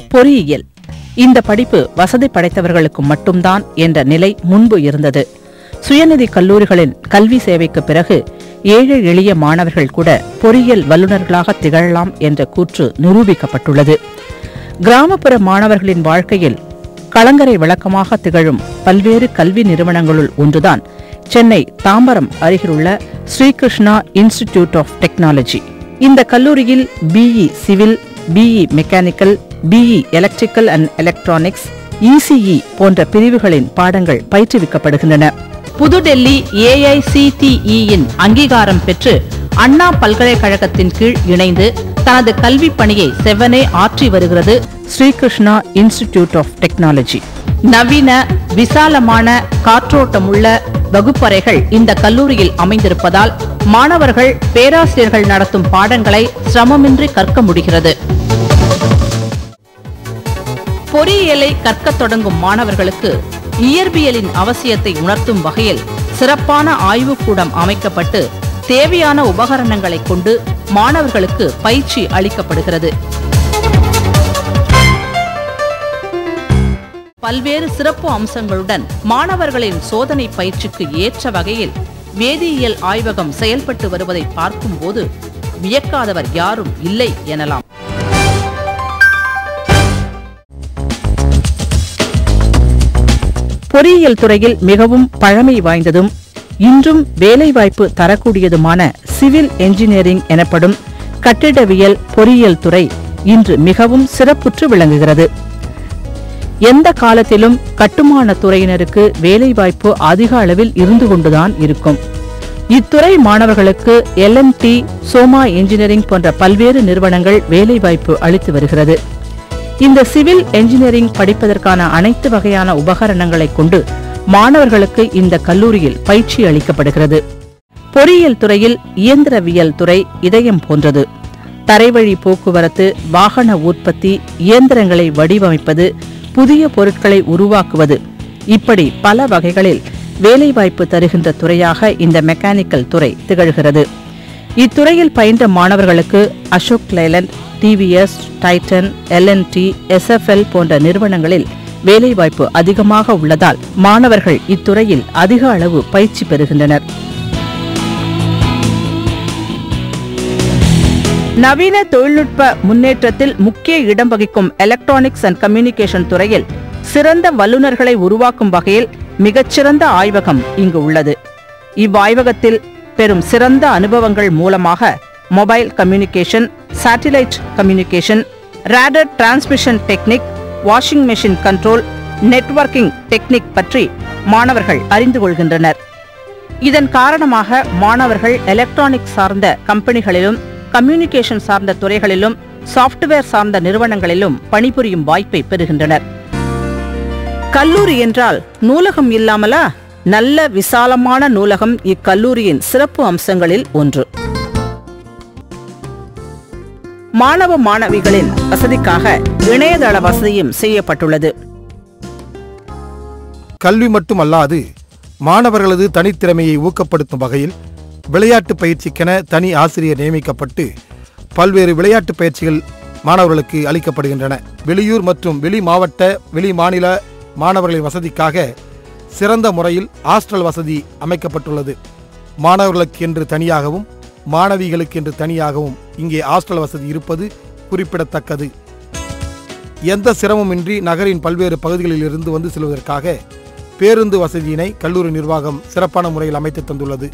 பொறியியல். இந்த படிப்பு வசதி படைத்தவர்களுக்கு மட்டும்தான் என்ற நிலை முன்பு இருந்தது. சுயநிதி கல்லூரிகளின் கல்வி சேவைக்கு பிறகு ஏழை எளிய மாணவர்கள் கூட பொறியியல் வல்லுநர்களாக திகழலாம் என்ற கூற்று நிரூபிக்கப்பட்டுள்ளது. கிராமப்புற மாணவர்களின் வாழ்க்கையில் கலங்கரை விளக்கமாக திகழும் பல்வேறு கல்வி நிறுவனங்களுள் ஒன்றுதான் சென்னை தாம்பரம் அருகிலுள்ள ஸ்ரீகிருஷ்ணா இன்ஸ்டிடியூட் ஆஃப் டெக்னாலஜி. இந்த கல்லூரியில் BE civil, BE mechanical, BE electrical and electronics, ECE போன்ற பிரிவுகளின் பாடங்கள் பயிற்றுவிக்கப்படுகின்றன. புதுடெல்லி AICTEயின் அங்கீகாரம் பெற்று அண்ணா பல்கலைக்கழகத்தின் கீழ் இணைந்து தனது கல்வி பணியை செவ்வனே ஆற்றி வருகிறது ஸ்ரீகிருஷ்ணா இன்ஸ்டிடியூட் ஆஃப் டெக்னாலஜி. நவீன விசாலமான காற்றோட்டமுள்ள வகுப்பறைகள் இந்த கல்லூரியில் அமைந்திருப்பதால் மாணவர்கள் பேராசிரியர்கள் நடத்தும் பாடங்களை சிரமமின்றி கற்க முடிகிறது. பொறியியலை கற்கத் தொடங்கும் மாணவர்களுக்கு இயற்பியலின் அவசியத்தை உணர்த்தும் வகையில் சிறப்பான ஆய்வுக்கூடம் அமைக்கப்பட்டு தேவையான உபகரணங்களை கொண்டு மாணவர்களுக்கு பயிற்சி அளிக்கப்படுகிறது. பல்வேறு சிறப்பு அம்சங்களுடன் மாணவர்களின் சோதனை பயிற்சிக்கு ஏற்ற வகையில் வேதியியல் ஆய்வகம் செயல்பட்டு வருவதை பார்க்கும்போது வியக்காதவர் யாரும் இல்லை எனலாம். பொறியியல் துறையில் மிகவும் பழமை வாய்ந்ததும் இன்றும் வேலைவாய்ப்பு தரக்கூடியதுமான சிவில் என்ஜினியரிங் எனப்படும் கட்டிடவியல் பொறியியல் துறை இன்று மிகவும் சிறப்புற்று விளங்குகிறது. எந்த காலத்திலும் கட்டுமான துறையினருக்கு வேலைவாய்ப்பு அதிக அளவில் இருந்து கொண்டுதான் இருக்கும். இத்துறை மாணவர்களுக்கு LNT, சோமா என்ஜினியரிங் போன்ற பல்வேறு நிறுவனங்கள் வேலைவாய்ப்பு அளித்து வருகிறது. இந்த சிவில் என்ஜினியரிங் படிப்பதற்கான அனைத்து வகையான உபகரணங்களை கொண்டு மாணவர்களுக்கு இந்த கல்லூரியில் பயிற்சி அளிக்கப்படுகிறது. பொறியியல் துறையில் இயந்திரவியல் துறை இதயம் போன்றது. தரைவழி போக்குவரத்து, வாகன உற்பத்தி, இயந்திரங்களை வடிவமைப்பது, புதிய பொருட்களை உருவாக்குவது, இப்படி பல வகைகளில் வேலைவாய்ப்பு தருகின்ற துறையாக இந்த மெக்கானிக்கல் துறை திகழ்கிறது. இத்துறையில் பயின்ற மாணவர்களுக்கு Ashok Leyland, TVS, Titan, LNT, SFL போன்ற நிறுவனங்களில் வேலைவாய்ப்பு அதிகமாக உள்ளதால் மாணவர்கள் இத்துறையில் அதிக அளவு பயிற்சி பெறுகின்றனர். நவீன தொழில்நுட்ப முன்னேற்றத்தில் முக்கிய இடம் வகிக்கும் எலக்ட்ரானிக்ஸ் அண்ட் கம்யூனிகேஷன் துறையில் சிறந்த வல்லுநர்களை உருவாக்கும் வகையில் மிகச்சிறந்த ஆய்வகம் இங்கு உள்ளது. இவ்வாய்வகத்தில் பெறும் சிறந்த அனுபவங்கள் மூலமாக mobile communication, satellite communication, raider transmission technique, washing machine control, networking technique பற்றி மாணவர்கள் அறிந்து கொள்கின்றனர். இதன் காரணமாக மாணவர்கள் எலக்ட்ரானிக் சார்ந்த கம்பெனிகளிலும், கம்யூனிகேஷன் சார்ந்த துறைகளிலும், சாப்ட்வேர் சார்ந்த நிறுவனங்களிலும் பணிபுரியும் வாய்ப்பை பெறுகின்றனர். கல்லூரி என்றால் நூலகம் இல்லாமலா? நல்ல விசாலமான நூலகம் இக்கல்லூரியின் சிறப்பு அம்சங்களில் ஒன்று. மாணவ மாணவிகளின் வசதிக்காக இணையதள வசதியும் செய்யப்பட்டுள்ளது. கல்வி மட்டுமல்லாது மாணவர்களது தனித்திறமையை ஊக்கப்படுத்தும் வகையில் விளையாட்டு பயிற்சிக்கென தனி ஆசிரியர் நியமிக்கப்பட்டு பல்வேறு விளையாட்டு பயிற்சிகள் மாணவர்களுக்கு அளிக்கப்படுகின்றன. வெளியூர் மற்றும் வெளி மாவட்ட, வெளி மாநில மாணவர்களின் வசதிக்காக சிறந்த முறையில் ஹாஸ்டல் வசதி அமைக்கப்பட்டுள்ளது. மாணவர்களுக்கு என்று தனியாகவும் மாணவிகளுக்கு என்று தனியாகவும் இங்கே ஹாஸ்டல் வசதி இருப்பது குறிப்பிடத்தக்கது. எந்த சிரமமின்றி நகரின் பல்வேறு பகுதிகளில் இருந்து வந்து செல்வதற்காக பேருந்து வசதியினை கல்லூரி நிர்வாகம் சிறப்பான முறையில் அமைத்து தந்துள்ளது.